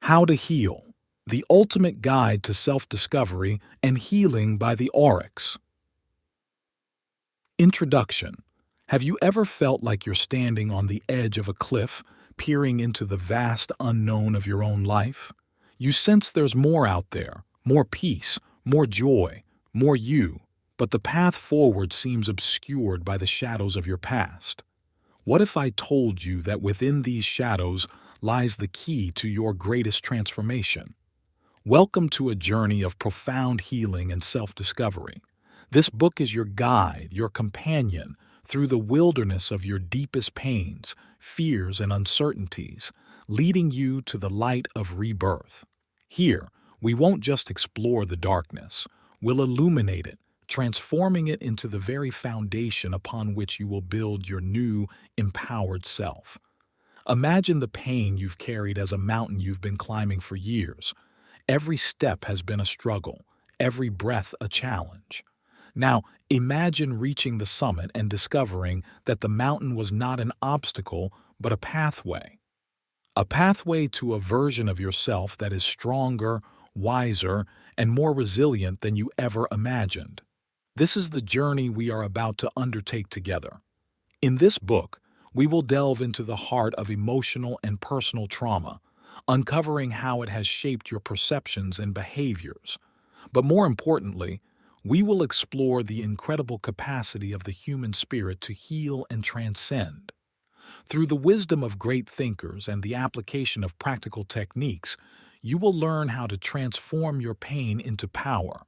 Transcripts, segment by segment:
How to Heal, the ultimate guide to self-discovery and healing by the Aurics. Introduction. Have you ever felt like you're standing on the edge of a cliff, peering into the vast unknown of your own life? You sense there's more out there, more peace, more joy, more you, but the path forward seems obscured by the shadows of your past. What if I told you that within these shadows lies the key to your greatest transformation? Welcome to a journey of profound healing and self-discovery. This book is your guide, your companion, through the wilderness of your deepest pains, fears, and uncertainties, leading you to the light of rebirth. Here, we won't just explore the darkness, we'll illuminate it, transforming it into the very foundation upon which you will build your new, empowered self. Imagine the pain you've carried as a mountain you've been climbing for years. Every step has been a struggle, every breath a challenge. Now, imagine reaching the summit and discovering that the mountain was not an obstacle, but a pathway. A pathway to a version of yourself that is stronger, wiser, and more resilient than you ever imagined. This is the journey we are about to undertake together. In this book, we will delve into the heart of emotional and personal trauma, uncovering how it has shaped your perceptions and behaviors. But more importantly, we will explore the incredible capacity of the human spirit to heal and transcend. Through the wisdom of great thinkers and the application of practical techniques, you will learn how to transform your pain into power.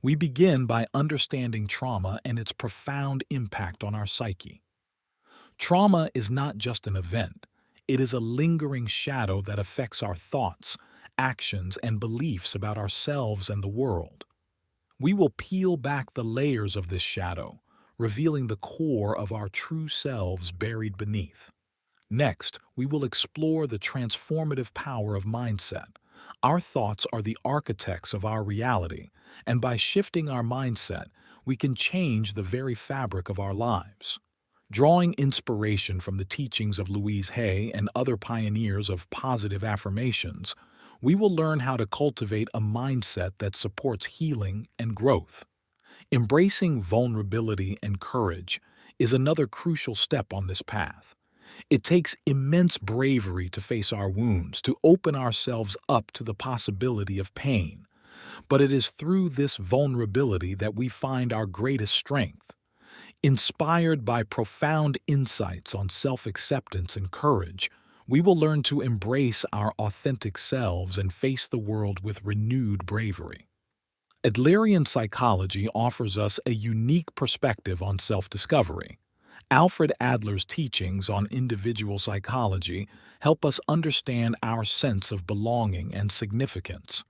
We begin by understanding trauma and its profound impact on our psyche. Trauma is not just an event, it is a lingering shadow that affects our thoughts, actions, and beliefs about ourselves and the world. We will peel back the layers of this shadow, revealing the core of our true selves buried beneath. Next, we will explore the transformative power of mindset. Our thoughts are the architects of our reality, and by shifting our mindset, we can change the very fabric of our lives. Drawing inspiration from the teachings of Louise Hay and other pioneers of positive affirmations, we will learn how to cultivate a mindset that supports healing and growth. Embracing vulnerability and courage is another crucial step on this path. It takes immense bravery to face our wounds, to open ourselves up to the possibility of pain. But it is through this vulnerability that we find our greatest strength. Inspired by profound insights on self-acceptance and courage, we will learn to embrace our authentic selves and face the world with renewed bravery. Adlerian psychology offers us a unique perspective on self-discovery. Alfred Adler's teachings on individual psychology help us understand our sense of belonging and significance.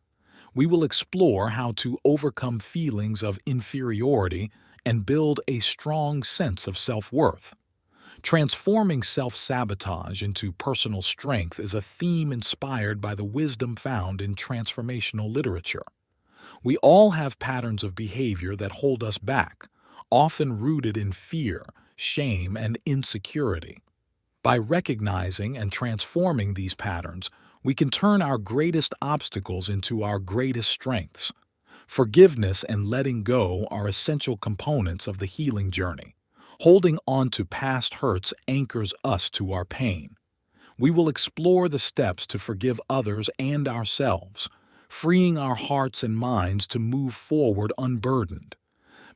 We will explore how to overcome feelings of inferiority and build a strong sense of self-worth. Transforming self-sabotage into personal strength is a theme inspired by the wisdom found in transformational literature. We all have patterns of behavior that hold us back, often rooted in fear, shame, and insecurity. By recognizing and transforming these patterns, we can turn our greatest obstacles into our greatest strengths. Forgiveness and letting go are essential components of the healing journey. Holding on to past hurts anchors us to our pain. We will explore the steps to forgive others and ourselves, freeing our hearts and minds to move forward unburdened.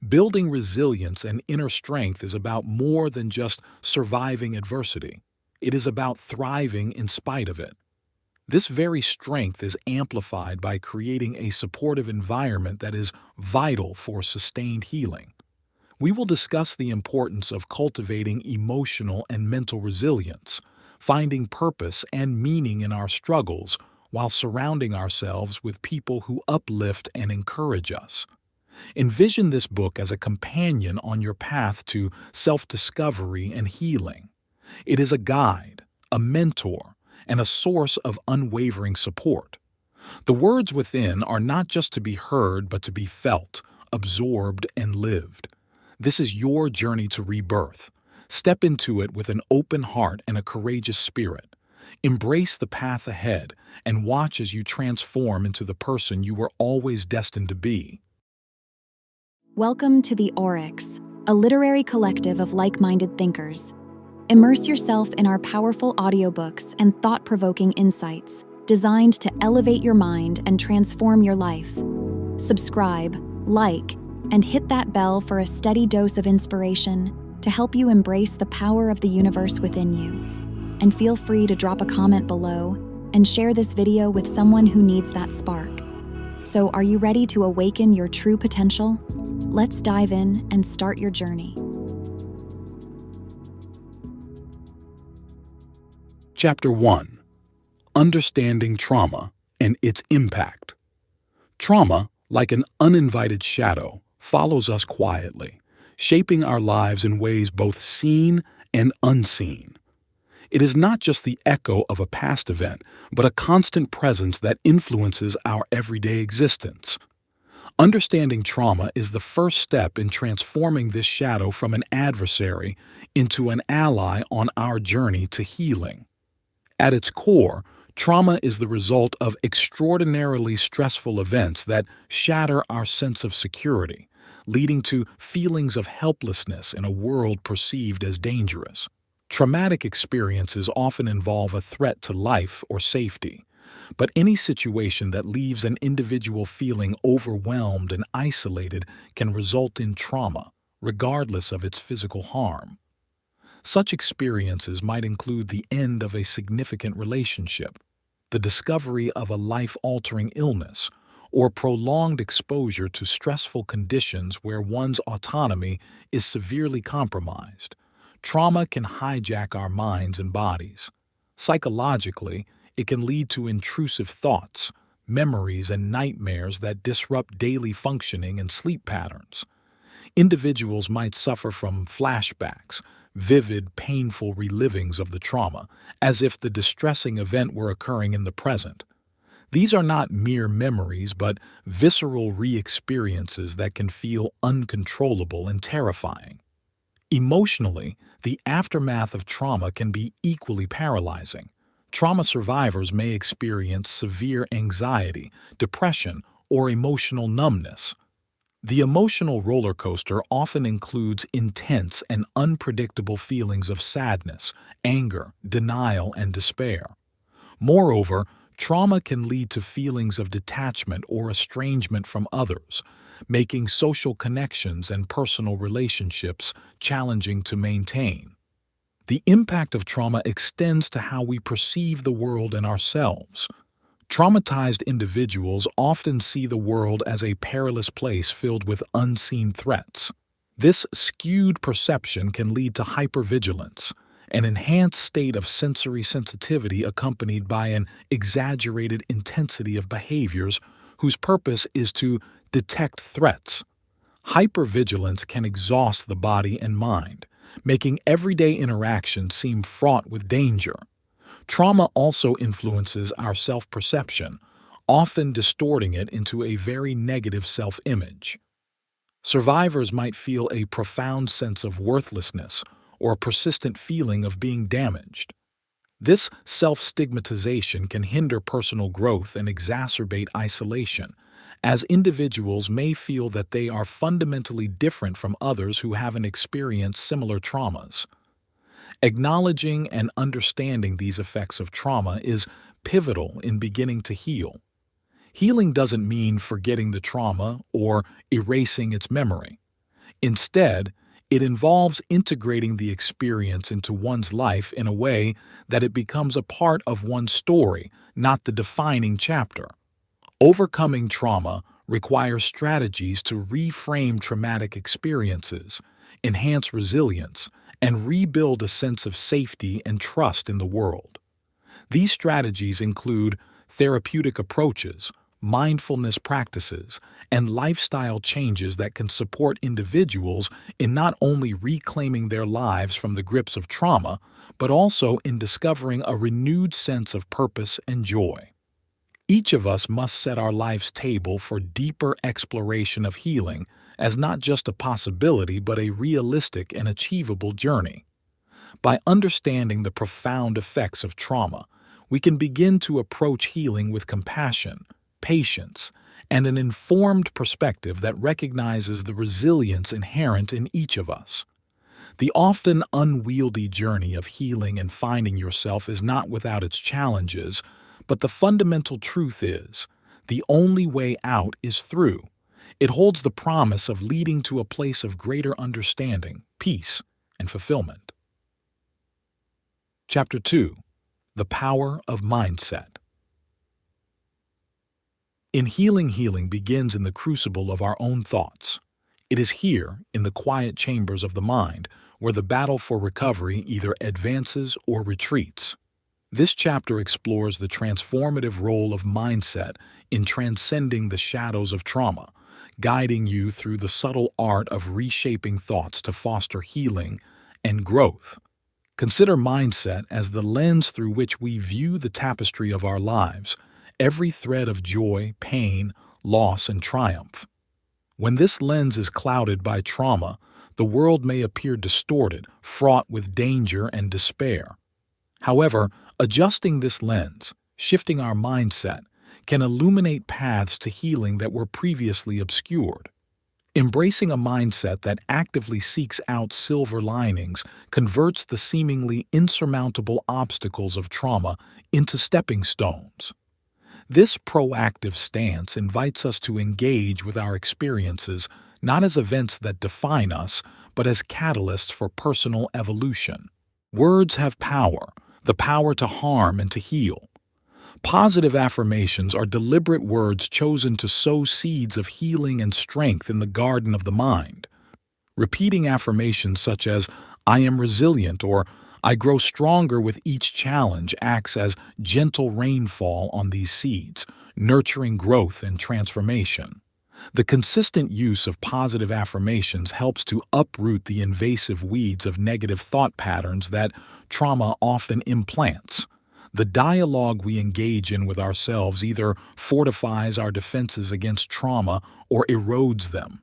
Building resilience and inner strength is about more than just surviving adversity. It is about thriving in spite of it. This very strength is amplified by creating a supportive environment that is vital for sustained healing. We will discuss the importance of cultivating emotional and mental resilience, finding purpose and meaning in our struggles while surrounding ourselves with people who uplift and encourage us. Envision this book as a companion on your path to self-discovery and healing. It is a guide, a mentor, and a source of unwavering support. The words within are not just to be heard but to be felt, absorbed, and lived. This is your journey to rebirth. Step into it with an open heart and a courageous spirit. Embrace the path ahead and watch as you transform into the person you were always destined to be. Welcome to the Aurics, a literary collective of like-minded thinkers. Immerse yourself in our powerful audiobooks and thought-provoking insights designed to elevate your mind and transform your life. Subscribe, like, and hit that bell for a steady dose of inspiration to help you embrace the power of the universe within you. And feel free to drop a comment below and share this video with someone who needs that spark. So, are you ready to awaken your true potential? Let's dive in and start your journey. Chapter 1. Understanding Trauma and its Impact. Trauma, like an uninvited shadow, follows us quietly, shaping our lives in ways both seen and unseen. It is not just the echo of a past event, but a constant presence that influences our everyday existence. Understanding trauma is the first step in transforming this shadow from an adversary into an ally on our journey to healing. At its core, trauma is the result of extraordinarily stressful events that shatter our sense of security, leading to feelings of helplessness in a world perceived as dangerous. Traumatic experiences often involve a threat to life or safety, but any situation that leaves an individual feeling overwhelmed and isolated can result in trauma, regardless of its physical harm. Such experiences might include the end of a significant relationship, the discovery of a life-altering illness, or prolonged exposure to stressful conditions where one's autonomy is severely compromised. Trauma can hijack our minds and bodies. Psychologically, it can lead to intrusive thoughts, memories, and nightmares that disrupt daily functioning and sleep patterns. Individuals might suffer from flashbacks, vivid, painful relivings of the trauma, as if the distressing event were occurring in the present. These are not mere memories, but visceral re-experiences that can feel uncontrollable and terrifying. Emotionally, the aftermath of trauma can be equally paralyzing. Trauma survivors may experience severe anxiety, depression, or emotional numbness. The emotional roller coaster often includes intense and unpredictable feelings of sadness, anger, denial, and despair. Moreover, trauma can lead to feelings of detachment or estrangement from others, making social connections and personal relationships challenging to maintain. The impact of trauma extends to how we perceive the world and ourselves. Traumatized individuals often see the world as a perilous place filled with unseen threats. This skewed perception can lead to hypervigilance, an enhanced state of sensory sensitivity accompanied by an exaggerated intensity of behaviors whose purpose is to detect threats. Hypervigilance can exhaust the body and mind, making everyday interactions seem fraught with danger. Trauma also influences our self-perception, often distorting it into a very negative self-image. Survivors might feel a profound sense of worthlessness or a persistent feeling of being damaged. This self-stigmatization can hinder personal growth and exacerbate isolation, as individuals may feel that they are fundamentally different from others who haven't experienced similar traumas. Acknowledging and understanding these effects of trauma is pivotal in beginning to heal. Healing doesn't mean forgetting the trauma or erasing its memory. Instead, it involves integrating the experience into one's life in a way that it becomes a part of one's story, not the defining chapter. Overcoming trauma requires strategies to reframe traumatic experiences, enhance resilience, and rebuild a sense of safety and trust in the world. These strategies include therapeutic approaches, mindfulness practices, and lifestyle changes that can support individuals in not only reclaiming their lives from the grips of trauma, but also in discovering a renewed sense of purpose and joy. Each of us must set our life's table for deeper exploration of healing as not just a possibility but a realistic and achievable journey. By understanding the profound effects of trauma, we can begin to approach healing with compassion, patience, and an informed perspective that recognizes the resilience inherent in each of us. The often unwieldy journey of healing and finding yourself is not without its challenges, but the fundamental truth is, the only way out is through. It holds the promise of leading to a place of greater understanding, peace, and fulfillment. Chapter 2. The Power of Mindset. In healing begins in the crucible of our own thoughts. It is here, in the quiet chambers of the mind, where the battle for recovery either advances or retreats. This chapter explores the transformative role of mindset in transcending the shadows of trauma, guiding you through the subtle art of reshaping thoughts to foster healing and growth. Consider mindset as the lens through which we view the tapestry of our lives, every thread of joy, pain, loss, and triumph. When this lens is clouded by trauma, the world may appear distorted, fraught with danger and despair. However, adjusting this lens, shifting our mindset, can illuminate paths to healing that were previously obscured. Embracing a mindset that actively seeks out silver linings converts the seemingly insurmountable obstacles of trauma into stepping stones. This proactive stance invites us to engage with our experiences not as events that define us, but as catalysts for personal evolution. Words have power, the power to harm and to heal. Positive affirmations are deliberate words chosen to sow seeds of healing and strength in the garden of the mind. Repeating affirmations such as, "I am resilient," or "I grow stronger with each challenge," acts as gentle rainfall on these seeds, nurturing growth and transformation. The consistent use of positive affirmations helps to uproot the invasive weeds of negative thought patterns that trauma often implants. The dialogue we engage in with ourselves either fortifies our defenses against trauma or erodes them.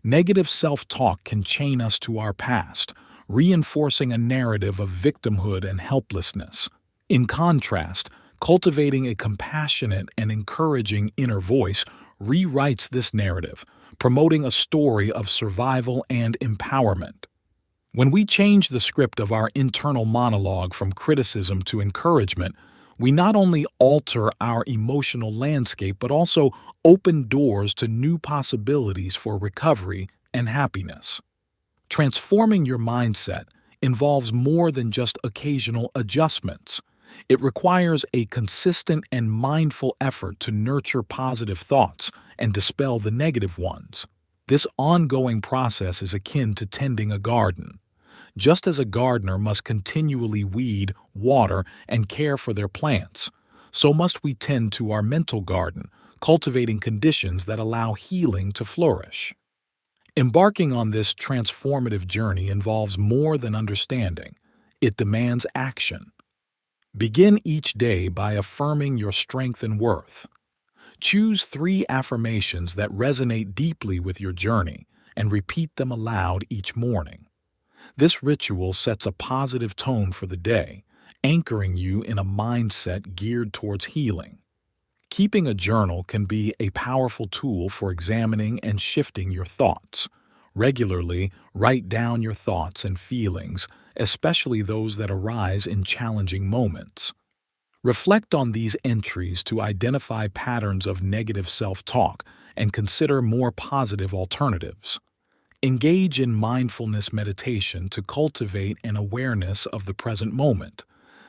Negative self-talk can chain us to our past, reinforcing a narrative of victimhood and helplessness. In contrast, cultivating a compassionate and encouraging inner voice rewrites this narrative, promoting a story of survival and empowerment. When we change the script of our internal monologue from criticism to encouragement, we not only alter our emotional landscape but also open doors to new possibilities for recovery and happiness. Transforming your mindset involves more than just occasional adjustments. It requires a consistent and mindful effort to nurture positive thoughts and dispel the negative ones. This ongoing process is akin to tending a garden. Just as a gardener must continually weed, water, and care for their plants, so must we tend to our mental garden, cultivating conditions that allow healing to flourish. Embarking on this transformative journey involves more than understanding. It demands action. Begin each day by affirming your strength and worth. Choose 3 affirmations that resonate deeply with your journey and repeat them aloud each morning. This ritual sets a positive tone for the day, anchoring you in a mindset geared towards healing. Keeping a journal can be a powerful tool for examining and shifting your thoughts. Regularly, write down your thoughts and feelings, especially those that arise in challenging moments. Reflect on these entries to identify patterns of negative self-talk and consider more positive alternatives. Engage in mindfulness meditation to cultivate an awareness of the present moment.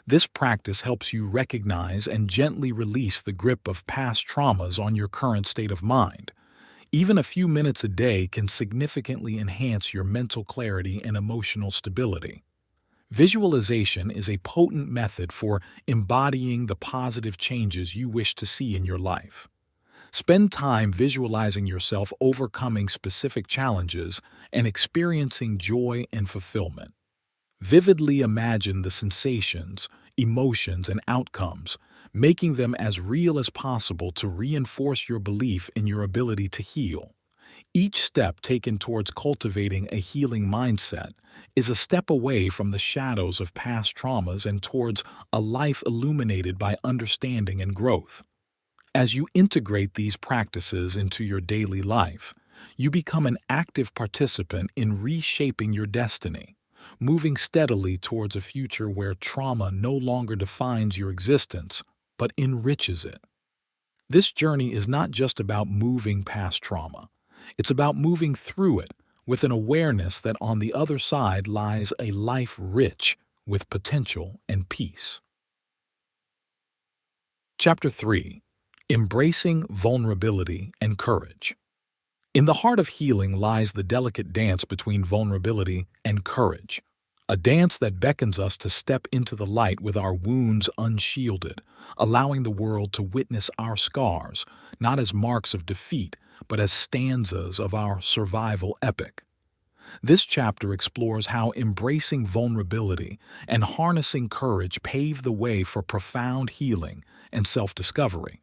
This practice helps you recognize and gently release the grip of past traumas on your current state of mind. Even a few minutes a day can significantly enhance your mental clarity and emotional stability. Visualization is a potent method for embodying the positive changes you wish to see in your life. Spend time visualizing yourself overcoming specific challenges and experiencing joy and fulfillment. Vividly imagine the sensations, emotions, and outcomes, making them as real as possible to reinforce your belief in your ability to heal. Each step taken towards cultivating a healing mindset is a step away from the shadows of past traumas and towards a life illuminated by understanding and growth. As you integrate these practices into your daily life, you become an active participant in reshaping your destiny, moving steadily towards a future where trauma no longer defines your existence, but enriches it. This journey is not just about moving past trauma. It's about moving through it with an awareness that on the other side lies a life rich with potential and peace. Chapter 3. Embracing Vulnerability and Courage. In the heart of healing lies the delicate dance between vulnerability and courage, a dance that beckons us to step into the light with our wounds unshielded, allowing the world to witness our scars, not as marks of defeat, but as stanzas of our survival epic. This chapter explores how embracing vulnerability and harnessing courage pave the way for profound healing and self-discovery.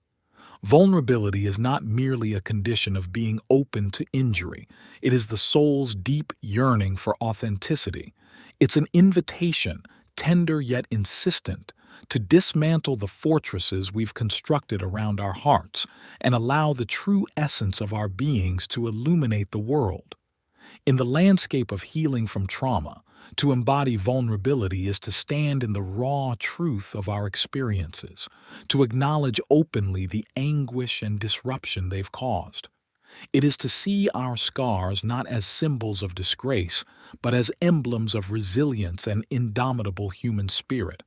Vulnerability is not merely a condition of being open to injury. It is the soul's deep yearning for authenticity. It's an invitation, tender yet insistent, to dismantle the fortresses we've constructed around our hearts and allow the true essence of our beings to illuminate the world. In the landscape of healing from trauma, to embody vulnerability is to stand in the raw truth of our experiences, to acknowledge openly the anguish and disruption they've caused. It is to see our scars not as symbols of disgrace, but as emblems of resilience and indomitable human spirit.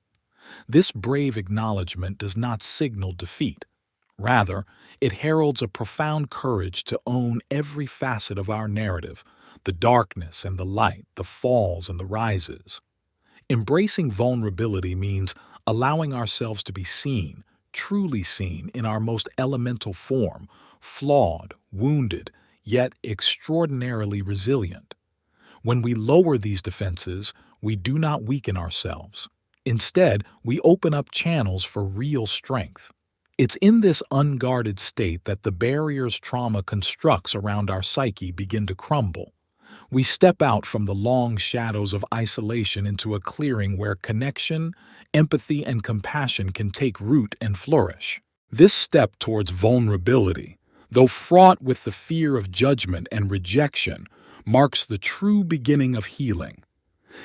This brave acknowledgement does not signal defeat. Rather, it heralds a profound courage to own every facet of our narrative, the darkness and the light, the falls and the rises. Embracing vulnerability means allowing ourselves to be seen, truly seen in our most elemental form, flawed, wounded, yet extraordinarily resilient. When we lower these defenses, we do not weaken ourselves. Instead, we open up channels for real strength. It's in this unguarded state that the barriers trauma constructs around our psyche begin to crumble. We step out from the long shadows of isolation into a clearing where connection, empathy, and compassion can take root and flourish. This step towards vulnerability, though fraught with the fear of judgment and rejection, marks the true beginning of healing.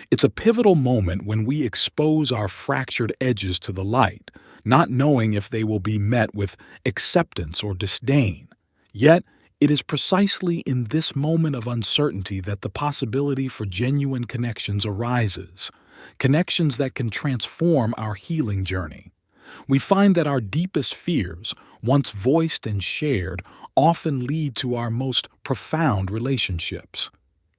It's a pivotal moment when we expose our fractured edges to the light, not knowing if they will be met with acceptance or disdain. Yet, it is precisely in this moment of uncertainty that the possibility for genuine connections arises, connections that can transform our healing journey. We find that our deepest fears, once voiced and shared, often lead to our most profound relationships.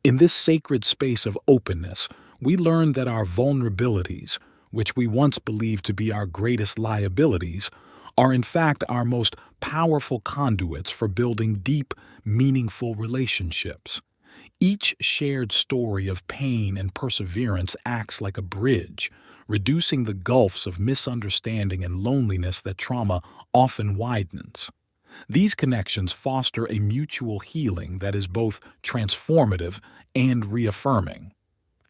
In this sacred space of openness, we learn that our vulnerabilities, which we once believed to be our greatest liabilities, are in fact our most powerful conduits for building deep, meaningful relationships. Each shared story of pain and perseverance acts like a bridge, reducing the gulfs of misunderstanding and loneliness that trauma often widens. These connections foster a mutual healing that is both transformative and reaffirming.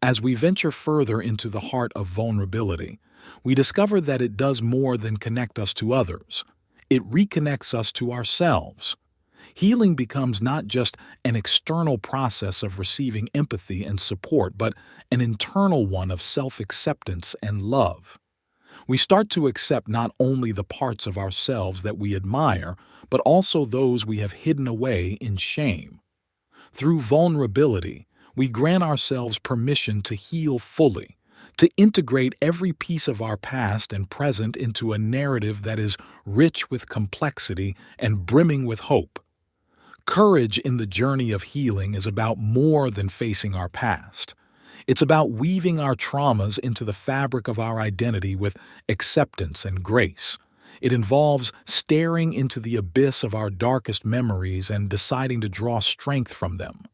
As we venture further into the heart of vulnerability, we discover that it does more than connect us to others. It reconnects us to ourselves. Healing becomes not just an external process of receiving empathy and support, but an internal one of self-acceptance and love. We start to accept not only the parts of ourselves that we admire, but also those we have hidden away in shame. Through vulnerability, we grant ourselves permission to heal fully, to integrate every piece of our past and present into a narrative that is rich with complexity and brimming with hope. Courage in the journey of healing is about more than facing our past. It's about weaving our traumas into the fabric of our identity with acceptance and grace. It involves staring into the abyss of our darkest memories and deciding to draw strength from them.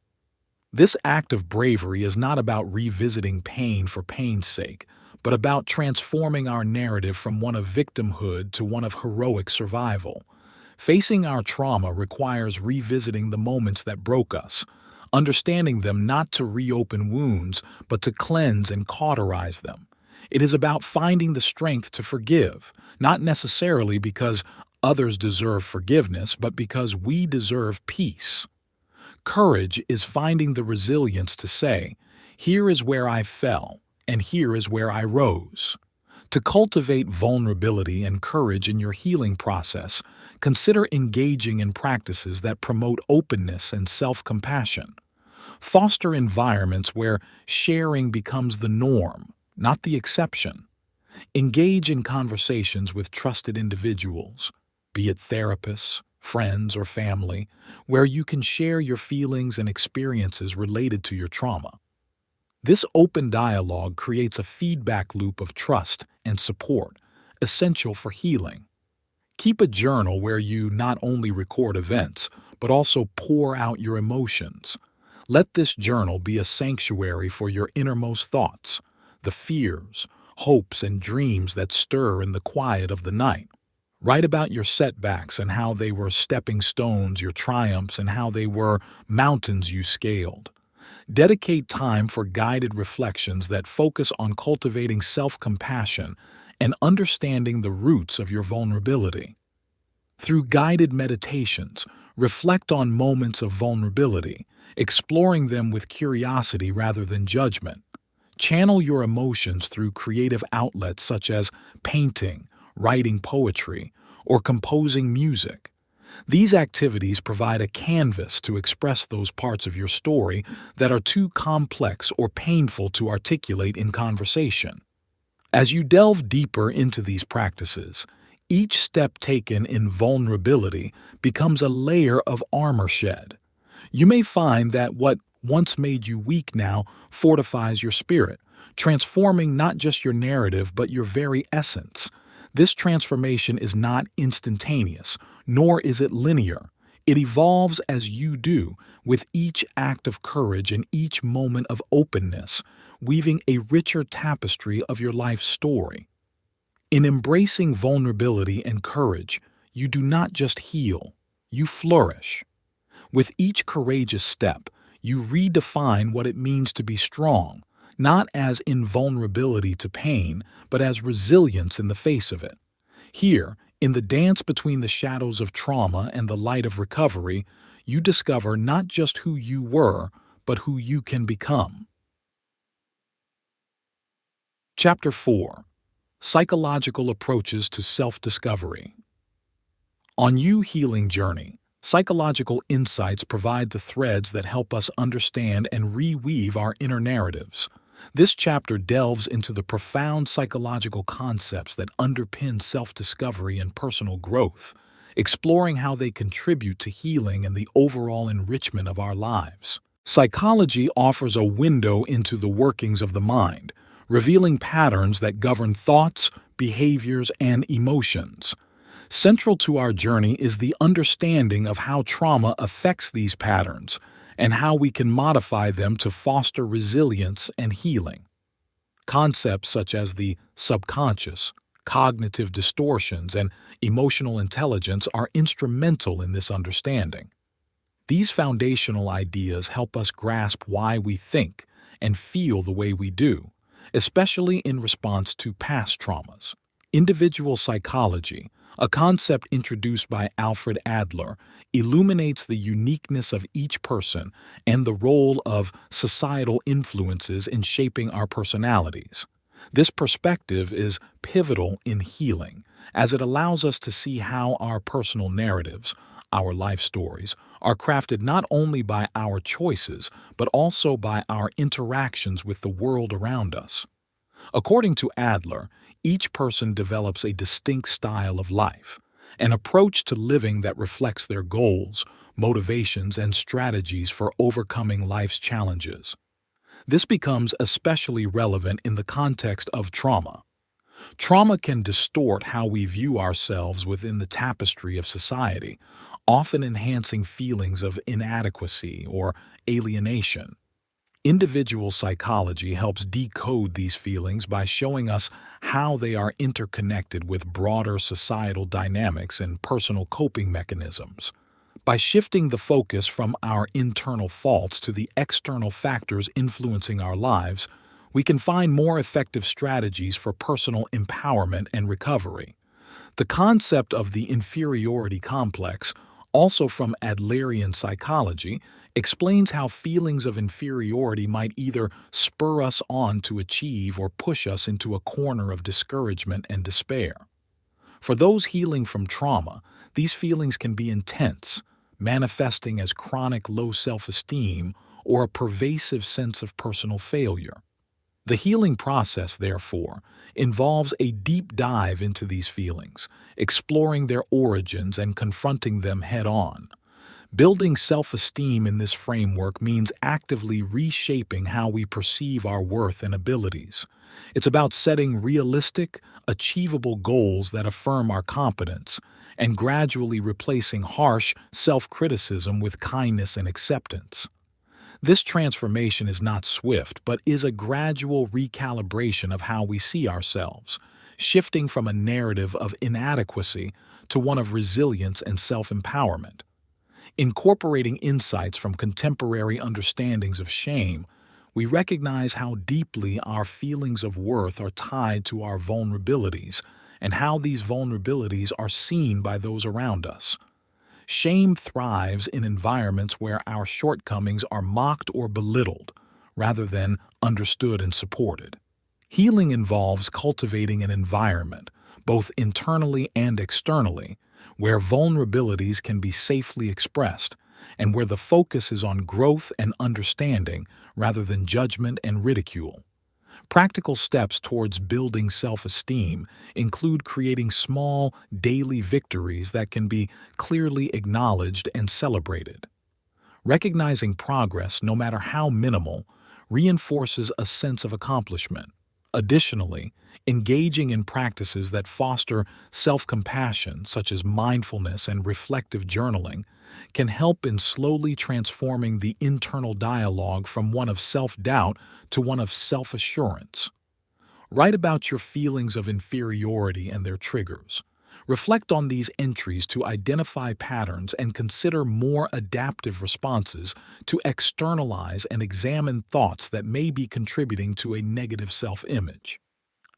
This act of bravery is not about revisiting pain for pain's sake, but about transforming our narrative from one of victimhood to one of heroic survival. Facing our trauma requires revisiting the moments that broke us, understanding them not to reopen wounds, but to cleanse and cauterize them. It is about finding the strength to forgive, not necessarily because others deserve forgiveness, but because we deserve peace. Courage is finding the resilience to say, "Here is where I fell, and here is where I rose." To cultivate vulnerability and courage in your healing process, consider engaging in practices that promote openness and self-compassion. Foster environments where sharing becomes the norm, not the exception. Engage in conversations with trusted individuals, be it therapists, friends, or family, where you can share your feelings and experiences related to your trauma. This open dialogue creates a feedback loop of trust and support, essential for healing. Keep a journal where you not only record events, but also pour out your emotions. Let this journal be a sanctuary for your innermost thoughts, the fears, hopes, and dreams that stir in the quiet of the night. Write about your setbacks and how they were stepping stones, your triumphs and how they were mountains you scaled. Dedicate time for guided reflections that focus on cultivating self-compassion and understanding the roots of your vulnerability. Through guided meditations, reflect on moments of vulnerability, exploring them with curiosity rather than judgment. Channel your emotions through creative outlets such as painting, writing poetry, or composing music. These activities provide a canvas to express those parts of your story that are too complex or painful to articulate in conversation. As you delve deeper into these practices, each step taken in vulnerability becomes a layer of armor shed. You may find that what once made you weak now fortifies your spirit, transforming not just your narrative but your very essence. This transformation is not instantaneous, nor is it linear. It evolves as you do, with each act of courage and each moment of openness, weaving a richer tapestry of your life's story. In embracing vulnerability and courage, you do not just heal, you flourish. With each courageous step, you redefine what it means to be strong, not as invulnerability to pain, but as resilience in the face of it. Here, in the dance between the shadows of trauma and the light of recovery, you discover not just who you were, but who you can become. Chapter 4. Psychological Approaches to Self-Discovery. On your healing journey, psychological insights provide the threads that help us understand and reweave our inner narratives. This chapter delves into the profound psychological concepts that underpin self-discovery and personal growth, exploring how they contribute to healing and the overall enrichment of our lives. Psychology offers a window into the workings of the mind, revealing patterns that govern thoughts, behaviors, and emotions. Central to our journey is the understanding of how trauma affects these patterns and how we can modify them to foster resilience and healing. Concepts such as the subconscious, cognitive distortions, and emotional intelligence are instrumental in this understanding. These foundational ideas help us grasp why we think and feel the way we do, especially in response to past traumas. Individual psychology, a concept introduced by Alfred Adler, illuminates the uniqueness of each person and the role of societal influences in shaping our personalities. This perspective is pivotal in healing, as it allows us to see how our personal narratives, our life stories, are crafted not only by our choices, but also by our interactions with the world around us. According to Adler, each person develops a distinct style of life, an approach to living that reflects their goals, motivations, and strategies for overcoming life's challenges. This becomes especially relevant in the context of trauma. Trauma can distort how we view ourselves within the tapestry of society, often enhancing feelings of inadequacy or alienation. Individual psychology helps decode these feelings by showing us how they are interconnected with broader societal dynamics and personal coping mechanisms. By shifting the focus from our internal faults to the external factors influencing our lives, we can find more effective strategies for personal empowerment and recovery. The concept of the inferiority complex, also from Adlerian psychology, explains how feelings of inferiority might either spur us on to achieve or push us into a corner of discouragement and despair. For those healing from trauma, these feelings can be intense, manifesting as chronic low self-esteem or a pervasive sense of personal failure. The healing process, therefore, involves a deep dive into these feelings, exploring their origins and confronting them head-on. Building self-esteem in this framework means actively reshaping how we perceive our worth and abilities. It's about setting realistic, achievable goals that affirm our competence and gradually replacing harsh self-criticism with kindness and acceptance. This transformation is not swift, but is a gradual recalibration of how we see ourselves, shifting from a narrative of inadequacy to one of resilience and self-empowerment. Incorporating insights from contemporary understandings of shame, we recognize how deeply our feelings of worth are tied to our vulnerabilities and how these vulnerabilities are seen by those around us. Shame thrives in environments where our shortcomings are mocked or belittled, rather than understood and supported. Healing involves cultivating an environment, both internally and externally, where vulnerabilities can be safely expressed, and where the focus is on growth and understanding rather than judgment and ridicule. Practical steps towards building self-esteem include creating small, daily victories that can be clearly acknowledged and celebrated. Recognizing progress, no matter how minimal, reinforces a sense of accomplishment. Additionally, engaging in practices that foster self-compassion, such as mindfulness and reflective journaling, can help in slowly transforming the internal dialogue from one of self-doubt to one of self-assurance. Write about your feelings of inferiority and their triggers. Reflect on these entries to identify patterns and consider more adaptive responses to externalize and examine thoughts that may be contributing to a negative self-image.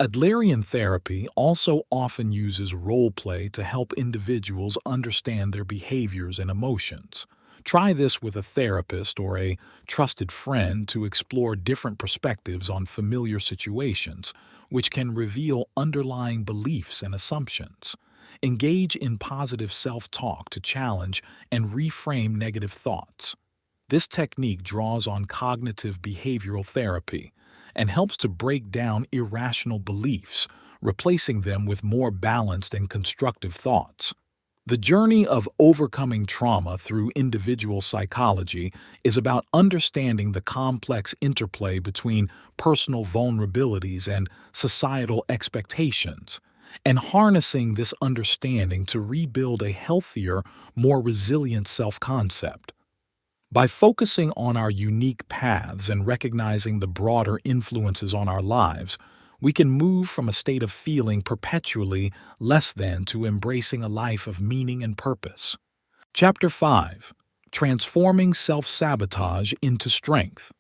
Adlerian therapy also often uses role play to help individuals understand their behaviors and emotions. Try this with a therapist or a trusted friend to explore different perspectives on familiar situations, which can reveal underlying beliefs and assumptions. Engage in positive self-talk to challenge and reframe negative thoughts. This technique draws on cognitive behavioral therapy and helps to break down irrational beliefs, replacing them with more balanced and constructive thoughts. The journey of overcoming trauma through individual psychology is about understanding the complex interplay between personal vulnerabilities and societal expectations, and harnessing this understanding to rebuild a healthier, more resilient self-concept. By focusing on our unique paths and recognizing the broader influences on our lives, we can move from a state of feeling perpetually less than to embracing a life of meaning and purpose. Chapter 5. Transforming Self-Sabotage into Strength.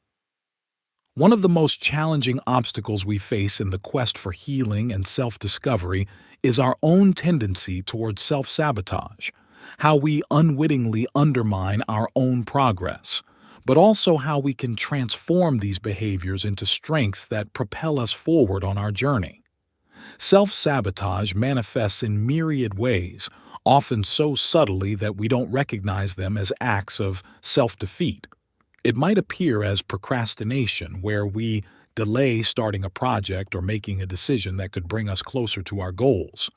One of the most challenging obstacles we face in the quest for healing and self-discovery is our own tendency towards self-sabotage, how we unwittingly undermine our own progress, but also how we can transform these behaviors into strengths that propel us forward on our journey. Self-sabotage manifests in myriad ways, often so subtly that we don't recognize them as acts of self-defeat. It might appear as procrastination, where we delay starting a project or making a decision that could bring us closer to our goals.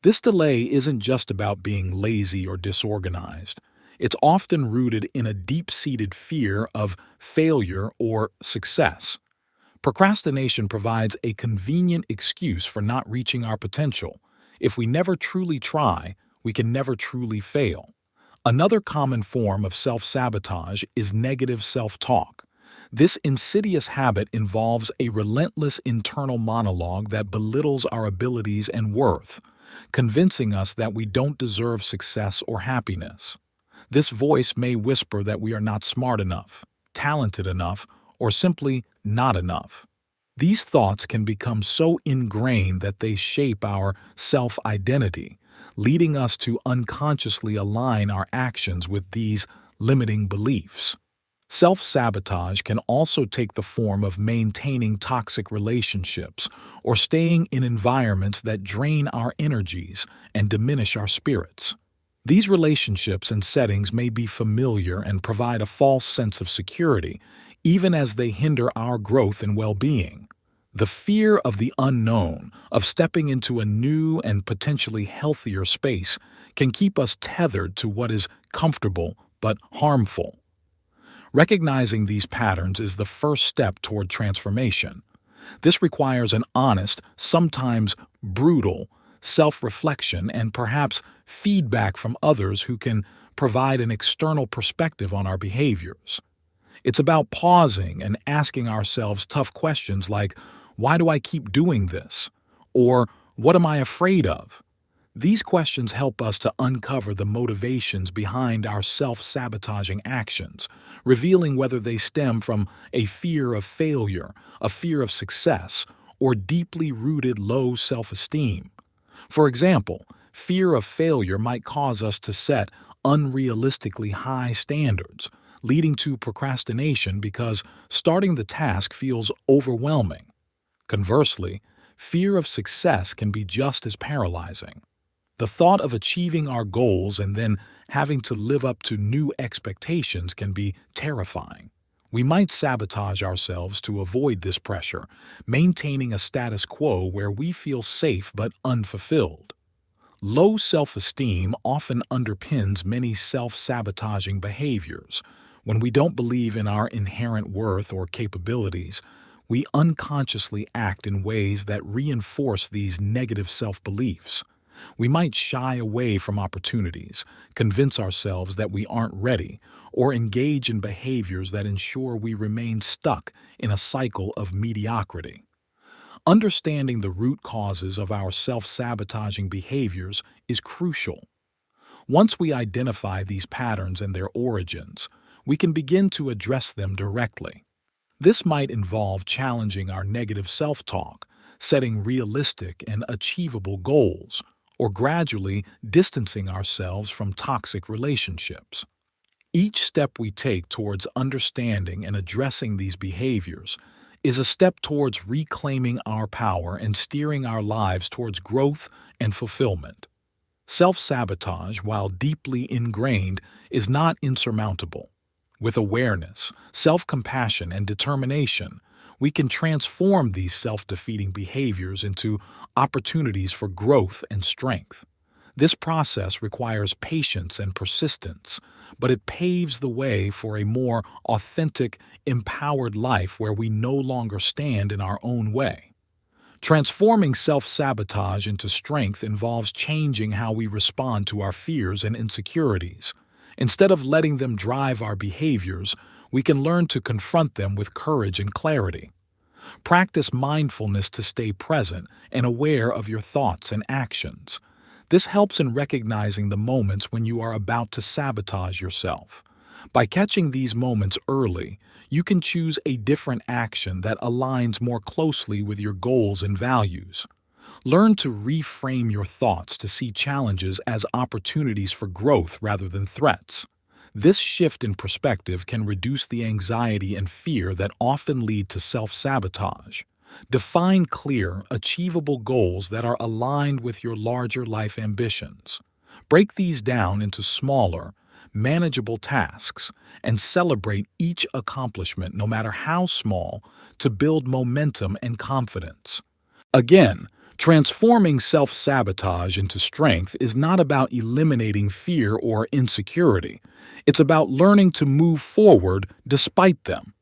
This delay isn't just about being lazy or disorganized. It's often rooted in a deep-seated fear of failure or success. Procrastination provides a convenient excuse for not reaching our potential. If we never truly try, we can never truly fail. Another common form of self-sabotage is negative self-talk. This insidious habit involves a relentless internal monologue that belittles our abilities and worth, convincing us that we don't deserve success or happiness. This voice may whisper that we are not smart enough, talented enough, or simply not enough. These thoughts can become so ingrained that they shape our self-identity, leading us to unconsciously align our actions with these limiting beliefs. Self-sabotage can also take the form of maintaining toxic relationships or staying in environments that drain our energies and diminish our spirits. These relationships and settings may be familiar and provide a false sense of security, even as they hinder our growth and well-being. The fear of the unknown, of stepping into a new and potentially healthier space, can keep us tethered to what is comfortable but harmful. Recognizing these patterns is the first step toward transformation. This requires an honest, sometimes brutal, self-reflection and perhaps feedback from others who can provide an external perspective on our behaviors. It's about pausing and asking ourselves tough questions like, why do I keep doing this? Or, what am I afraid of? These questions help us to uncover the motivations behind our self-sabotaging actions, revealing whether they stem from a fear of failure, a fear of success, or deeply rooted low self-esteem. For example, fear of failure might cause us to set unrealistically high standards, leading to procrastination because starting the task feels overwhelming. Conversely, fear of success can be just as paralyzing. The thought of achieving our goals and then having to live up to new expectations can be terrifying. We might sabotage ourselves to avoid this pressure, maintaining a status quo where we feel safe but unfulfilled. Low self-esteem often underpins many self-sabotaging behaviors. When we don't believe in our inherent worth or capabilities, we unconsciously act in ways that reinforce these negative self-beliefs. We might shy away from opportunities, convince ourselves that we aren't ready, or engage in behaviors that ensure we remain stuck in a cycle of mediocrity. Understanding the root causes of our self-sabotaging behaviors is crucial. Once we identify these patterns and their origins, we can begin to address them directly. This might involve challenging our negative self-talk, setting realistic and achievable goals, or gradually distancing ourselves from toxic relationships. Each step we take towards understanding and addressing these behaviors is a step towards reclaiming our power and steering our lives towards growth and fulfillment. Self-sabotage, while deeply ingrained, is not insurmountable. With awareness, self-compassion, and determination, we can transform these self-defeating behaviors into opportunities for growth and strength. This process requires patience and persistence, but it paves the way for a more authentic, empowered life where we no longer stand in our own way. Transforming self-sabotage into strength involves changing how we respond to our fears and insecurities. Instead of letting them drive our behaviors, we can learn to confront them with courage and clarity. Practice mindfulness to stay present and aware of your thoughts and actions. This helps in recognizing the moments when you are about to sabotage yourself. By catching these moments early, you can choose a different action that aligns more closely with your goals and values. Learn to reframe your thoughts to see challenges as opportunities for growth rather than threats. This shift in perspective can reduce the anxiety and fear that often lead to self-sabotage. Define clear, achievable goals that are aligned with your larger life ambitions. Break these down into smaller, manageable tasks and celebrate each accomplishment, no matter how small, to build momentum and confidence. Again, transforming self-sabotage into strength is not about eliminating fear or insecurity. It's about learning to move forward despite them.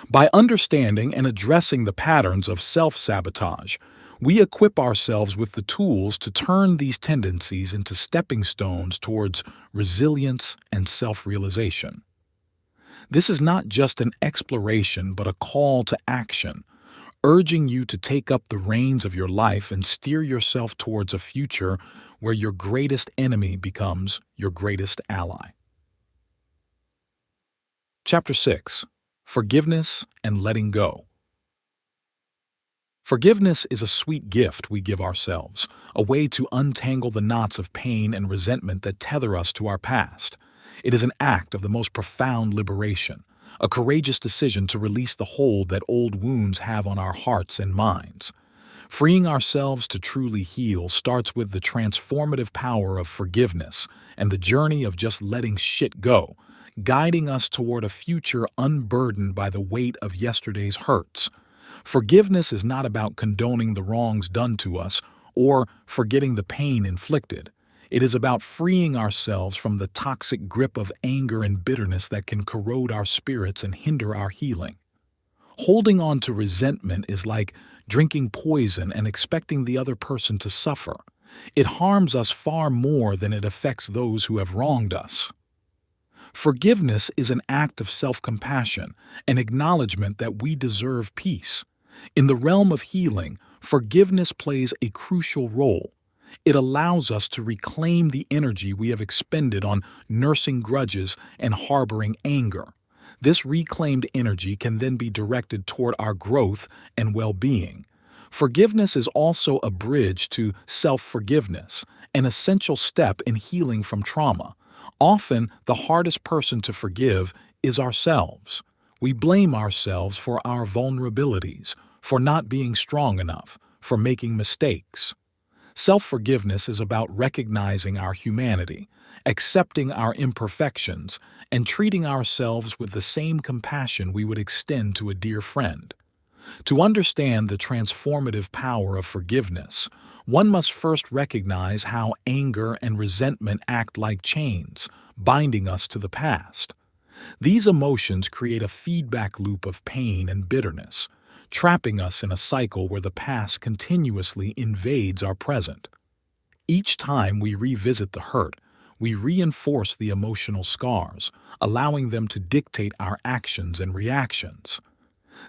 By understanding and addressing the patterns of self-sabotage, we equip ourselves with the tools to turn these tendencies into stepping stones towards resilience and self-realization. This is not just an exploration but a call to action, urging you to take up the reins of your life and steer yourself towards a future where your greatest enemy becomes your greatest ally. Chapter 6. Forgiveness and Letting Go. Forgiveness is a sweet gift we give ourselves, a way to untangle the knots of pain and resentment that tether us to our past. It is an act of the most profound liberation, a courageous decision to release the hold that old wounds have on our hearts and minds. Freeing ourselves to truly heal starts with the transformative power of forgiveness and the journey of just letting shit go, guiding us toward a future unburdened by the weight of yesterday's hurts. Forgiveness is not about condoning the wrongs done to us or forgetting the pain inflicted. It is about freeing ourselves from the toxic grip of anger and bitterness that can corrode our spirits and hinder our healing. Holding on to resentment is like drinking poison and expecting the other person to suffer. It harms us far more than it affects those who have wronged us. Forgiveness is an act of self-compassion, an acknowledgement that we deserve peace. In the realm of healing, forgiveness plays a crucial role. It allows us to reclaim the energy we have expended on nursing grudges and harboring anger. This reclaimed energy can then be directed toward our growth and well-being. Forgiveness is also a bridge to self-forgiveness, an essential step in healing from trauma. Often, the hardest person to forgive is ourselves. We blame ourselves for our vulnerabilities, for not being strong enough, for making mistakes. Self-forgiveness is about recognizing our humanity, accepting our imperfections, and treating ourselves with the same compassion we would extend to a dear friend. To understand the transformative power of forgiveness, one must first recognize how anger and resentment act like chains, binding us to the past. These emotions create a feedback loop of pain and bitterness, trapping us in a cycle where the past continuously invades our present. Each time we revisit the hurt, we reinforce the emotional scars, allowing them to dictate our actions and reactions.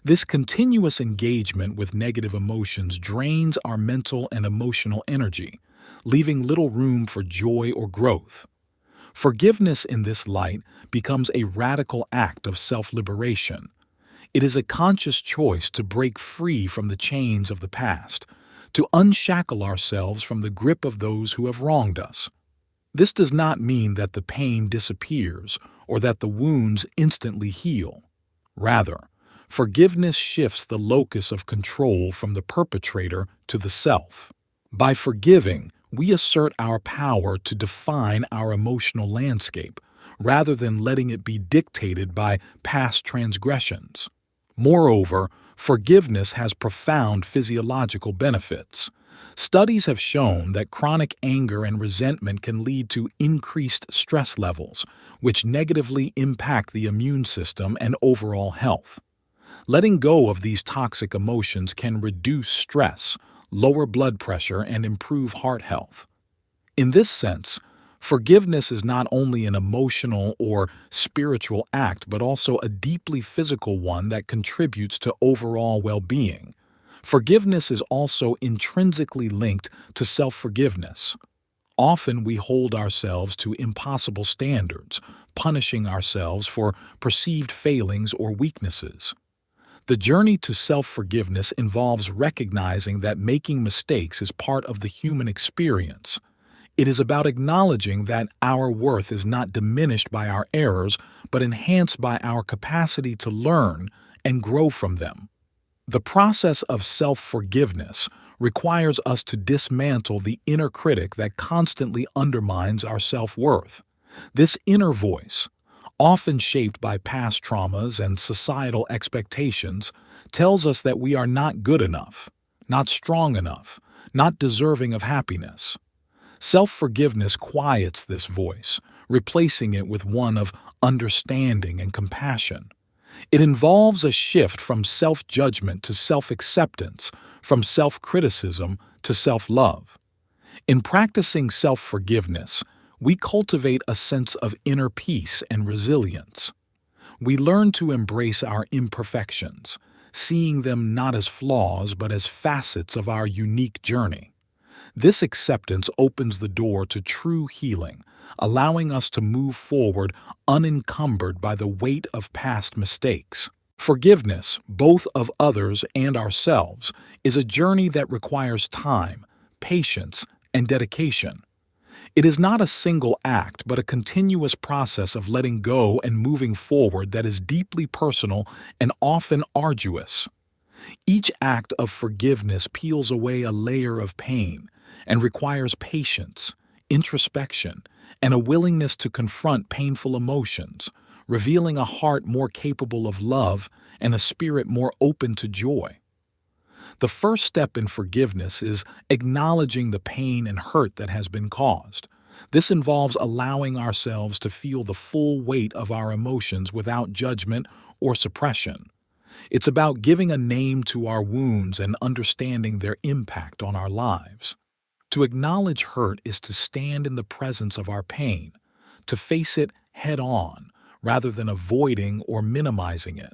This continuous engagement with negative emotions drains our mental and emotional energy, leaving little room for joy or growth. Forgiveness in this light becomes a radical act of self-liberation. It is a conscious choice to break free from the chains of the past, to unshackle ourselves from the grip of those who have wronged us. This does not mean that the pain disappears or that the wounds instantly heal. Rather, forgiveness shifts the locus of control from the perpetrator to the self. By forgiving, we assert our power to define our emotional landscape, rather than letting it be dictated by past transgressions. Moreover, forgiveness has profound physiological benefits. Studies have shown that chronic anger and resentment can lead to increased stress levels, which negatively impact the immune system and overall health. Letting go of these toxic emotions can reduce stress, lower blood pressure, and improve heart health. In this sense, forgiveness is not only an emotional or spiritual act, but also a deeply physical one that contributes to overall well-being. Forgiveness is also intrinsically linked to self-forgiveness. Often we hold ourselves to impossible standards, punishing ourselves for perceived failings or weaknesses. The journey to self-forgiveness involves recognizing that making mistakes is part of the human experience. It is about acknowledging that our worth is not diminished by our errors, but enhanced by our capacity to learn and grow from them. The process of self-forgiveness requires us to dismantle the inner critic that constantly undermines our self-worth. This inner voice, often shaped by past traumas and societal expectations, tells us that we are not good enough, not strong enough, not deserving of happiness. Self-forgiveness quiets this voice, replacing it with one of understanding and compassion. It involves a shift from self-judgment to self-acceptance, from self-criticism to self-love. In practicing self-forgiveness, we cultivate a sense of inner peace and resilience. We learn to embrace our imperfections, seeing them not as flaws but as facets of our unique journey. This acceptance opens the door to true healing, allowing us to move forward unencumbered by the weight of past mistakes. Forgiveness, both of others and ourselves, is a journey that requires time, patience, and dedication. It is not a single act, but a continuous process of letting go and moving forward that is deeply personal and often arduous. Each act of forgiveness peels away a layer of pain and requires patience, introspection, and a willingness to confront painful emotions, revealing a heart more capable of love and a spirit more open to joy. The first step in forgiveness is acknowledging the pain and hurt that has been caused. This involves allowing ourselves to feel the full weight of our emotions without judgment or suppression. It's about giving a name to our wounds and understanding their impact on our lives. To acknowledge hurt is to stand in the presence of our pain, to face it head on, rather than avoiding or minimizing it.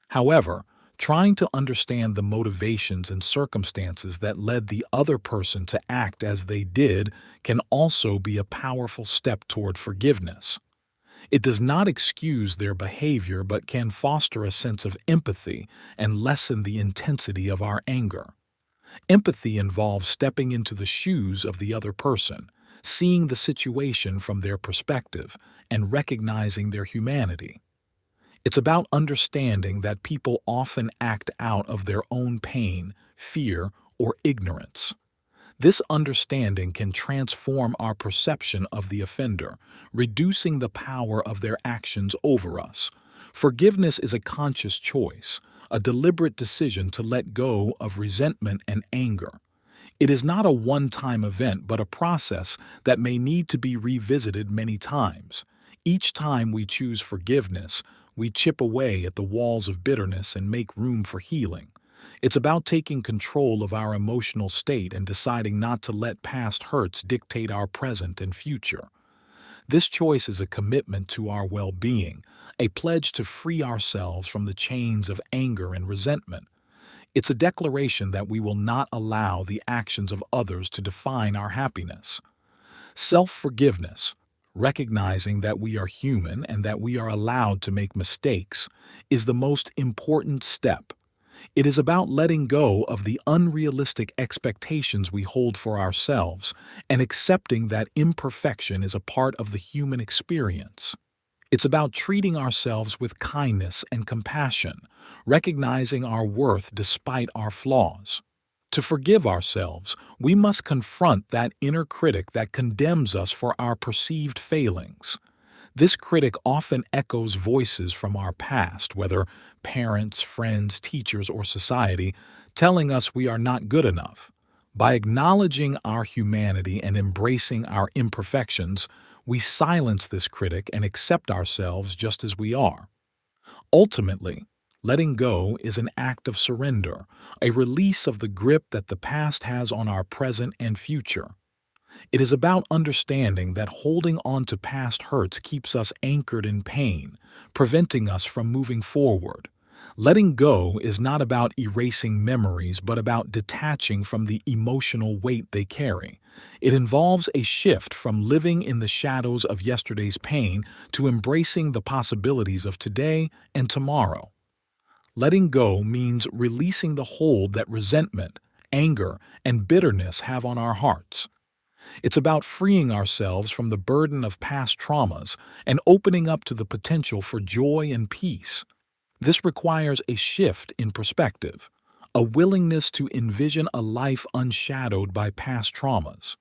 However, trying to understand the motivations and circumstances that led the other person to act as they did can also be a powerful step toward forgiveness. It does not excuse their behavior but can foster a sense of empathy and lessen the intensity of our anger. Empathy involves stepping into the shoes of the other person, seeing the situation from their perspective, and recognizing their humanity. It's about understanding that people often act out of their own pain, fear, or ignorance. This understanding can transform our perception of the offender, reducing the power of their actions over us. Forgiveness is a conscious choice, a deliberate decision to let go of resentment and anger. It is not a one-time event, but a process that may need to be revisited many times. Each time we choose forgiveness, we chip away at the walls of bitterness and make room for healing. It's about taking control of our emotional state and deciding not to let past hurts dictate our present and future. This choice is a commitment to our well-being, a pledge to free ourselves from the chains of anger and resentment. It's a declaration that we will not allow the actions of others to define our happiness. Self-forgiveness, recognizing that we are human and that we are allowed to make mistakes, is the most important step. It is about letting go of the unrealistic expectations we hold for ourselves and accepting that imperfection is a part of the human experience. It's about treating ourselves with kindness and compassion, recognizing our worth despite our flaws. To forgive ourselves, we must confront that inner critic that condemns us for our perceived failings. This critic often echoes voices from our past, whether parents, friends, teachers, or society, telling us we are not good enough. By acknowledging our humanity and embracing our imperfections, we silence this critic and accept ourselves just as we are. Ultimately, letting go is an act of surrender, a release of the grip that the past has on our present and future. It is about understanding that holding on to past hurts keeps us anchored in pain, preventing us from moving forward. Letting go is not about erasing memories, but about detaching from the emotional weight they carry. It involves a shift from living in the shadows of yesterday's pain to embracing the possibilities of today and tomorrow. Letting go means releasing the hold that resentment, anger, and bitterness have on our hearts. It's about freeing ourselves from the burden of past traumas and opening up to the potential for joy and peace. This requires a shift in perspective, a willingness to envision a life unshadowed by past traumas.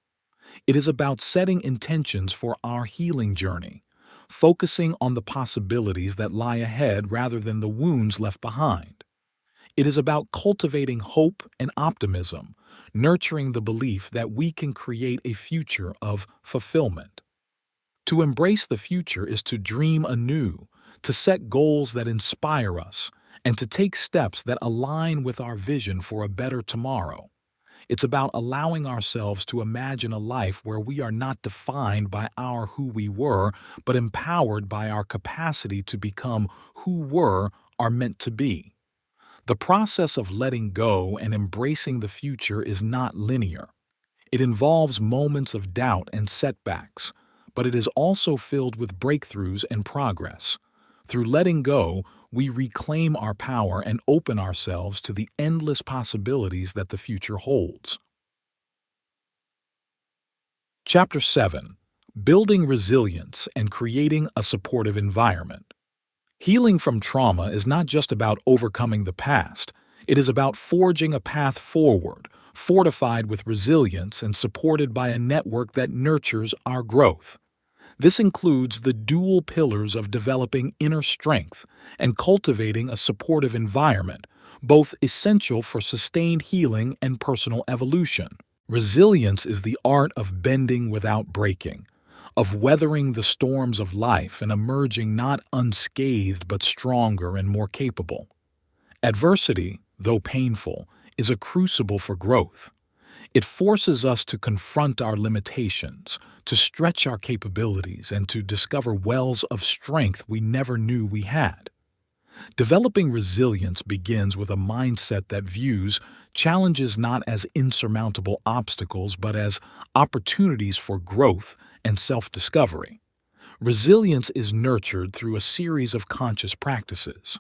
It is about setting intentions for our healing journey, focusing on the possibilities that lie ahead rather than the wounds left behind. It is about cultivating hope and optimism, nurturing the belief that we can create a future of fulfillment. To embrace the future is to dream anew, to set goals that inspire us, and to take steps that align with our vision for a better tomorrow. It's about allowing ourselves to imagine a life where we are not defined by our who we were, but empowered by our capacity to become who were are meant to be. The process of letting go and embracing the future is not linear. It involves moments of doubt and setbacks, but it is also filled with breakthroughs and progress. Through letting go, we reclaim our power and open ourselves to the endless possibilities that the future holds. Chapter 7: Building Resilience and Creating a Supportive Environment. Healing from trauma is not just about overcoming the past, it is about forging a path forward, fortified with resilience and supported by a network that nurtures our growth. This includes the dual pillars of developing inner strength and cultivating a supportive environment, both essential for sustained healing and personal evolution. Resilience is the art of bending without breaking, of weathering the storms of life and emerging not unscathed but stronger and more capable. Adversity, though painful, is a crucible for growth. It forces us to confront our limitations, to stretch our capabilities, and to discover wells of strength we never knew we had. Developing resilience begins with a mindset that views challenges not as insurmountable obstacles but as opportunities for growth and self-discovery. Resilience is nurtured through a series of conscious practices.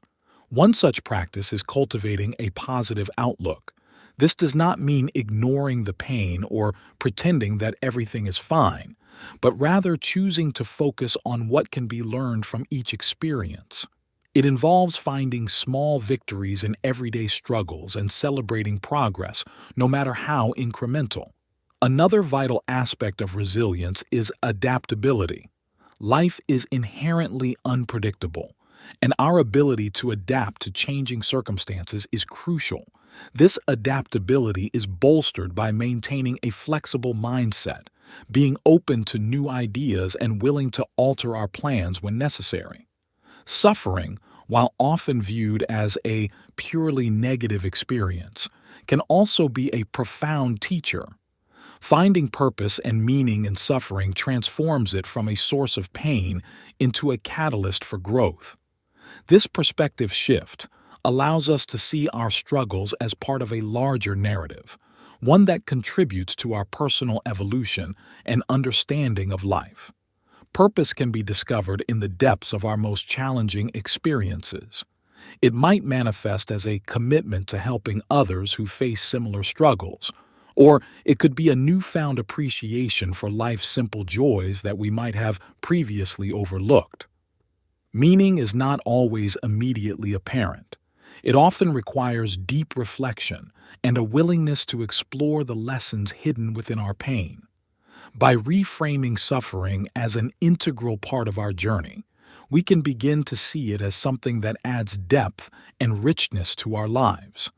One such practice is cultivating a positive outlook. This does not mean ignoring the pain or pretending that everything is fine, but rather choosing to focus on what can be learned from each experience. It involves finding small victories in everyday struggles and celebrating progress, no matter how incremental. Another vital aspect of resilience is adaptability. Life is inherently unpredictable, and our ability to adapt to changing circumstances is crucial. This adaptability is bolstered by maintaining a flexible mindset, being open to new ideas and willing to alter our plans when necessary. Suffering, while often viewed as a purely negative experience, can also be a profound teacher. Finding purpose and meaning in suffering transforms it from a source of pain into a catalyst for growth. This perspective shift allows us to see our struggles as part of a larger narrative, one that contributes to our personal evolution and understanding of life. Purpose can be discovered in the depths of our most challenging experiences. It might manifest as a commitment to helping others who face similar struggles, or it could be a newfound appreciation for life's simple joys that we might have previously overlooked. Meaning is not always immediately apparent. It often requires deep reflection and a willingness to explore the lessons hidden within our pain. By reframing suffering as an integral part of our journey, we can begin to see it as something that adds depth and richness to our lives.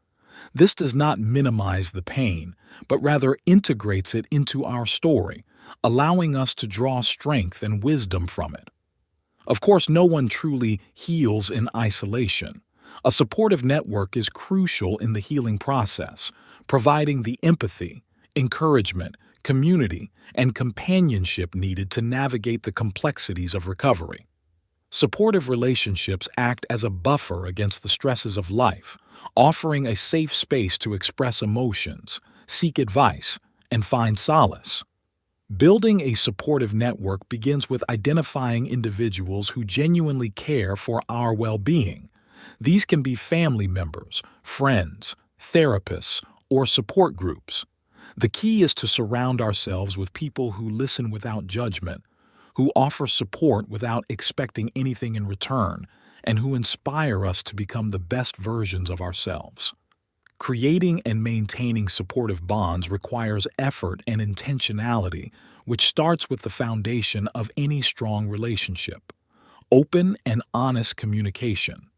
This does not minimize the pain, but rather integrates it into our story, allowing us to draw strength and wisdom from it. Of course, no one truly heals in isolation. A supportive network is crucial in the healing process, providing the empathy, encouragement, community, and companionship needed to navigate the complexities of recovery. Supportive relationships act as a buffer against the stresses of life, offering a safe space to express emotions, seek advice, and find solace. Building a supportive network begins with identifying individuals who genuinely care for our well-being. These can be family members, friends, therapists, or support groups. The key is to surround ourselves with people who listen without judgment, who offer support without expecting anything in return, and who inspire us to become the best versions of ourselves. Creating and maintaining supportive bonds requires effort and intentionality, which starts with the foundation of any strong relationship: open and honest communication.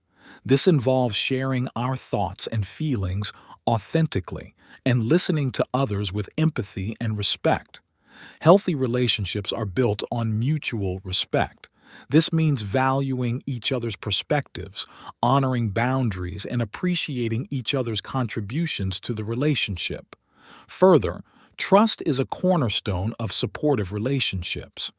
This involves sharing our thoughts and feelings authentically and listening to others with empathy and respect. Healthy relationships are built on mutual respect. This means valuing each other's perspectives, honoring boundaries, and appreciating each other's contributions to the relationship. Further, trust is a cornerstone of supportive relationships.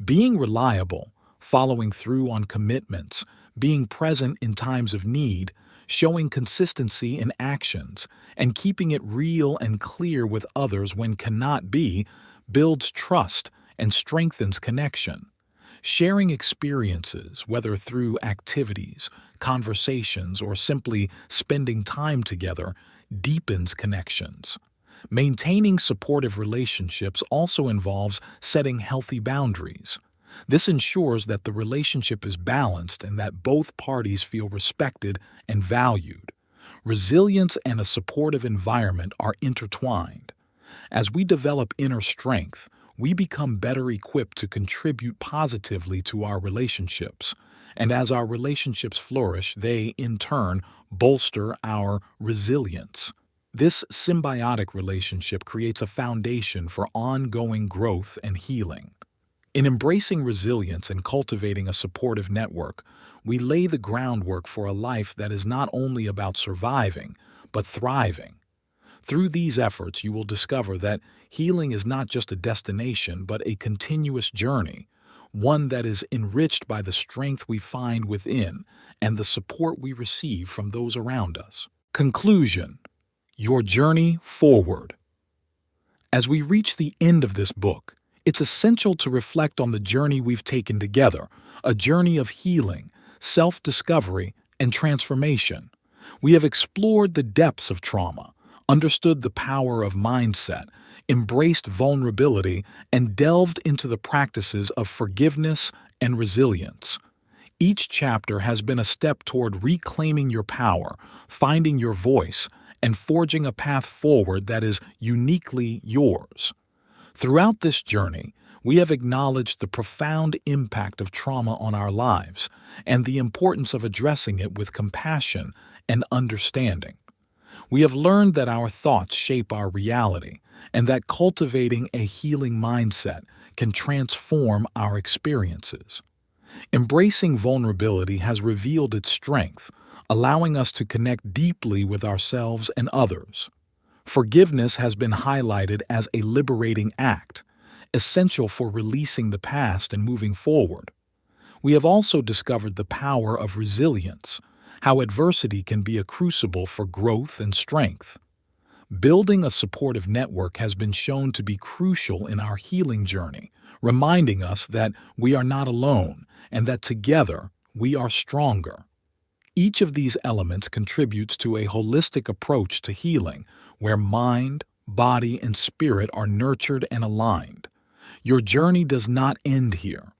Being reliable, following through on commitments, being present in times of need, showing consistency in actions, and keeping it real and clear with others when cannot be, builds trust and strengthens connection. Sharing experiences, whether through activities, conversations, or simply spending time together, deepens connections. Maintaining supportive relationships also involves setting healthy boundaries. This ensures that the relationship is balanced and that both parties feel respected and valued. Resilience and a supportive environment are intertwined. As we develop inner strength, we become better equipped to contribute positively to our relationships. And as our relationships flourish, they, in turn, bolster our resilience. This symbiotic relationship creates a foundation for ongoing growth and healing. In embracing resilience and cultivating a supportive network, we lay the groundwork for a life that is not only about surviving, but thriving. Through these efforts, you will discover that healing is not just a destination, but a continuous journey, one that is enriched by the strength we find within and the support we receive from those around us. Conclusion: your journey forward. As we reach the end of this book, it's essential to reflect on the journey we've taken together, a journey of healing, self-discovery, and transformation. We have explored the depths of trauma, understood the power of mindset, embraced vulnerability, and delved into the practices of forgiveness and resilience. Each chapter has been a step toward reclaiming your power, finding your voice, and forging a path forward that is uniquely yours. Throughout this journey, we have acknowledged the profound impact of trauma on our lives and the importance of addressing it with compassion and understanding. We have learned that our thoughts shape our reality and that cultivating a healing mindset can transform our experiences. Embracing vulnerability has revealed its strength, allowing us to connect deeply with ourselves and others. Forgiveness has been highlighted as a liberating act, essential for releasing the past and moving forward. We have also discovered the power of resilience, how adversity can be a crucible for growth and strength. Building a supportive network has been shown to be crucial in our healing journey, reminding us that we are not alone and that together we are stronger. Each of these elements contributes to a holistic approach to healing, where mind, body, and spirit are nurtured and aligned. Your journey does not end here.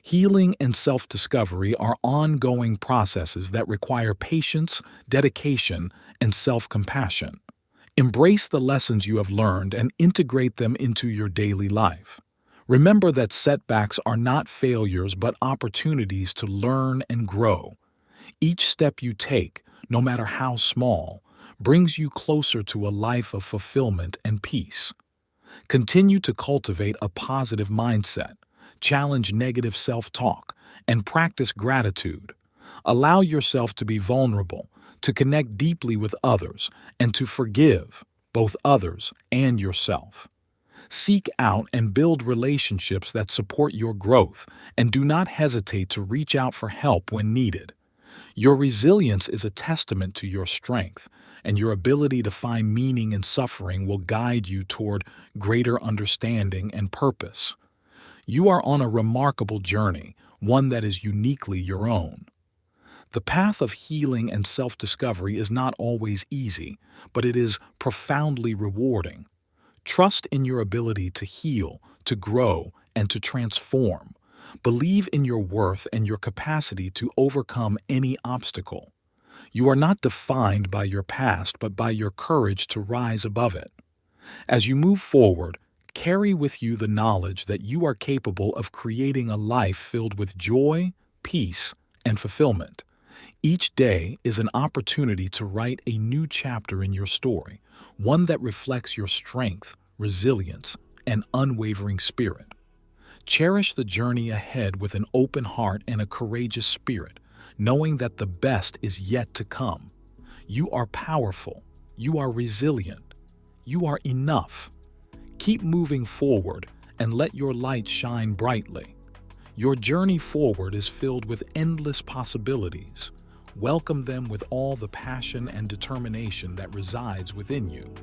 Healing and self-discovery are ongoing processes that require patience, dedication, and self-compassion. Embrace the lessons you have learned and integrate them into your daily life. Remember that setbacks are not failures but opportunities to learn and grow. Each step you take, no matter how small, brings you closer to a life of fulfillment and peace. Continue to cultivate a positive mindset, challenge negative self-talk, and practice gratitude. Allow yourself to be vulnerable, to connect deeply with others, and to forgive both others and yourself. Seek out and build relationships that support your growth, and do not hesitate to reach out for help when needed. Your resilience is a testament to your strength, and your ability to find meaning in suffering will guide you toward greater understanding and purpose. You are on a remarkable journey, one that is uniquely your own. The path of healing and self-discovery is not always easy, but it is profoundly rewarding. Trust in your ability to heal, to grow, and to transform. Believe in your worth and your capacity to overcome any obstacle. You are not defined by your past, but by your courage to rise above it. As you move forward, carry with you the knowledge that you are capable of creating a life filled with joy, peace, and fulfillment. Each day is an opportunity to write a new chapter in your story, one that reflects your strength, resilience, and unwavering spirit. Cherish the journey ahead with an open heart and a courageous spirit, knowing that the best is yet to come. You are powerful, you are resilient, You are enough. Keep moving forward and let your light shine brightly. Your journey forward is filled with endless possibilities. Welcome them with all the passion and determination that resides within you.